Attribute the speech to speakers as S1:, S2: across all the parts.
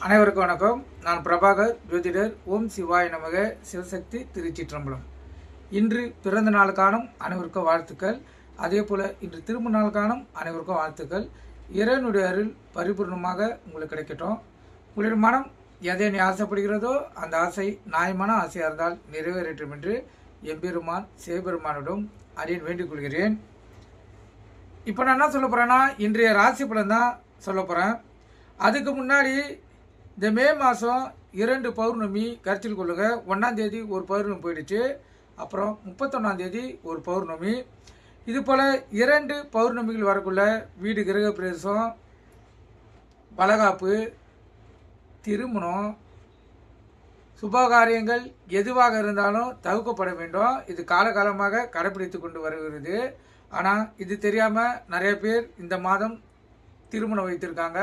S1: அனைவருக்கும் வணக்கம். நான் பிரபாகர் ஜோதிடர். ஓம் சிவாய நமக. சிவசக்தி திருச்சிற்றம்பலம். இன்று பிறந்த நாள் காணும் அனைவருக்கும் வாழ்த்துக்கள். அதே போல் இன்று திருமண நாள் காணும் அனைவருக்கும் வாழ்த்துக்கள். இறைவனுடைய அருள் பரிபூர்ணமாக உங்களுக்கு கிடைக்கட்டும். உங்களுடைய மனம் எதை நீ ஆசைப்படுகிறதோ அந்த ஆசை நியாயமான ஆசையாக இருந்தால் நிறைவேறட்டும் என்று எம்பெருமான் சிவபெருமானிடம் அடியேன் வேண்டிக் கொள்கிறேன். இப்போ நான் என்ன சொல்ல போகிறேன்னா, இன்றைய ராசி பலன் தான் சொல்ல போகிறேன். அதுக்கு முன்னாடி இந்த மே மாதம் 2 பௌர்ணமி கருத்தில் கொள்ளுங்க. 1ஆம் தேதி ஒரு பௌர்ணமி போயிடுச்சு. அப்புறம் 31ஆம் தேதி ஒரு பௌர்ணமி. இது போல் 2 பௌர்ணமிகள் வரக்குள்ள வீடு கிரக பிரவேசம், வளகாப்பு, திருமணம், சுபகாரியங்கள் எதுவாக இருந்தாலும் தவிர்க்கப்பட வேண்டும். இது காலகாலமாக கடைபிடித்து கொண்டு வருகிறது. ஆனால் இது தெரியாமல் நிறைய பேர் இந்த மாதம் திருமணம் வைத்திருக்காங்க.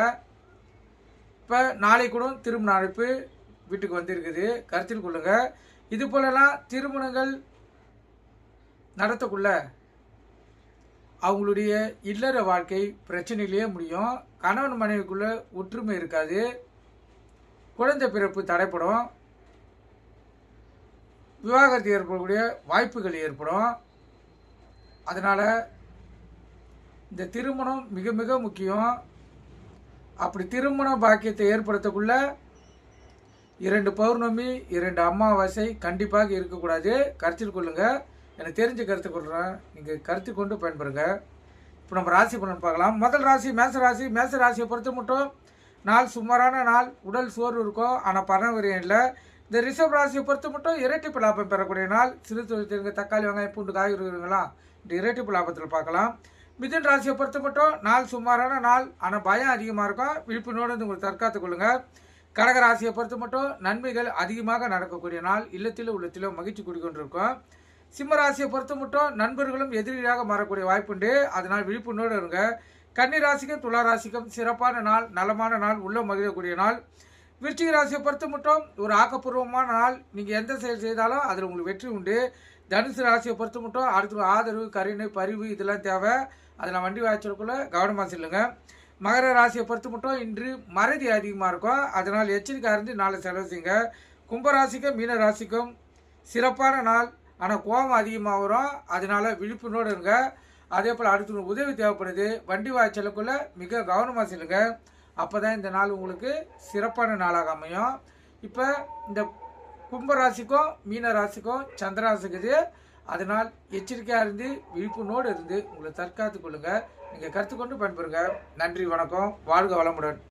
S1: இப்போ நாளை கூட திருமண அழைப்பு வீட்டுக்கு வந்திருக்குது. கருத்தில் கொள்ளுங்க. இது போலலாம் திருமணங்கள் நடத்தக்குள்ள அவங்களுடைய இல்லற வாழ்க்கை பிரச்சனையிலேயே முடியும். கணவன் மனைவிக்குள்ள ஒற்றுமை இருக்காது. குழந்தை பிறப்பு தடைப்படும். விவாகரத்து ஏற்படக்கூடிய வாய்ப்புகள் ஏற்படும். அதனால் இந்த திருமணம் மிக மிக முக்கியம். அப்படி திருமண பாக்கியத்தை ஏற்படுத்தக்குள்ள 2 பௌர்ணமி 2 அமாவாசை கண்டிப்பாக இருக்கக்கூடாது. கருத்தில் கொள்ளுங்க. எனக்கு தெரிஞ்ச கருத்து கொள்கிறேன், நீங்கள் கருத்து கொண்டு பயன்படுங்க. இப்போ நம்ம ராசி பலன் பார்க்கலாம். முதல் ராசி மேசராசி. மேசராசியை பொறுத்த மட்டும் நாள் சுமாரான நாள். உடல் சோர்வு இருக்கும், ஆனால் பணவரியம் இல்லை. இந்த ரிஷப் ராசியை பொறுத்த மட்டும் இரட்டிப்பு லாபம் பெறக்கூடிய நாள். சிறு தொழில் தக்காளி வெங்காயம் பூண்டு காய்கறிகளா இந்த இரட்டிப்பு லாபத்தில் பார்க்கலாம். மிதுன் ராசியை பொறுத்த மட்டும் நாள் சுமாரான நாள், ஆனால் பயம் அதிகமாக இருக்கும். விழிப்புணர்வோடு உங்களுக்கு தற்காத்து கொள்ளுங்கள். கடக ராசியை பொறுத்த மட்டும் நன்மைகள் அதிகமாக நடக்கக்கூடிய நாள். இல்லத்திலும் உள்ளத்திலும் மகிழ்ச்சி குடிக்கொண்டிருக்கும். சிம்ம ராசியை பொறுத்த மட்டும் நண்பர்களும் எதிரியாக மாறக்கூடிய வாய்ப்புண்டு. அதனால் விழிப்புணர்வோடு இருங்க. கன்னி ராசிக்கும் துலா ராசிக்கும் சிறப்பான நாள், நலமான நாள், உள்ள மகிழக்கூடிய நாள். விருச்சிக ராசியை பொறுத்த மட்டும் ஒரு ஆக்கப்பூர்வமான நாள். நீங்கள் எந்த செயல் செய்தாலும் அதில் உங்களுக்கு வெற்றி உண்டு. தனுசு ராசியை பொறுத்த மட்டும் அடுத்த ஆதரவு, கருணை, பரிவு இதெல்லாம் தேவை. அதில் வண்டி வாய்ச்சலுக்குள்ள கவனமாக செல்லுங்க. மகர ராசியை பொறுத்த மட்டும் இன்று மறதி அதிகமாக இருக்கும். அதனால் எச்சரிக்கை அறிந்து நாளை செலவு செய்யுங்க. கும்பராசிக்கும் மீன ராசிக்கும் சிறப்பான நாள், ஆனால் கோபம் அதிகமாக வரும். அதனால் விழிப்புணர்வோடு இருங்க. அதே போல் அடுத்த உதவி தேவைப்படுது. வண்டி வாய்ச்சலுக்குள்ள மிக கவனமாக செல்லுங்க. அப்போ தான் இந்த நாள் உங்களுக்கு சிறப்பான நாளாக அமையும். இப்போ இந்த கும்பராசிக்கும் மீன ராசிக்கும் சந்திராசிக்குது. அதனால் எச்சரிக்கையாக இருந்து விழிப்புணர்வோடு இருந்து உங்களை தற்காத்து கொள்ளுங்கள். நீங்கள் கருத்து கொண்டு பயன்பெறுங்க. நன்றி, வணக்கம். வாழ்க வளமுடன்.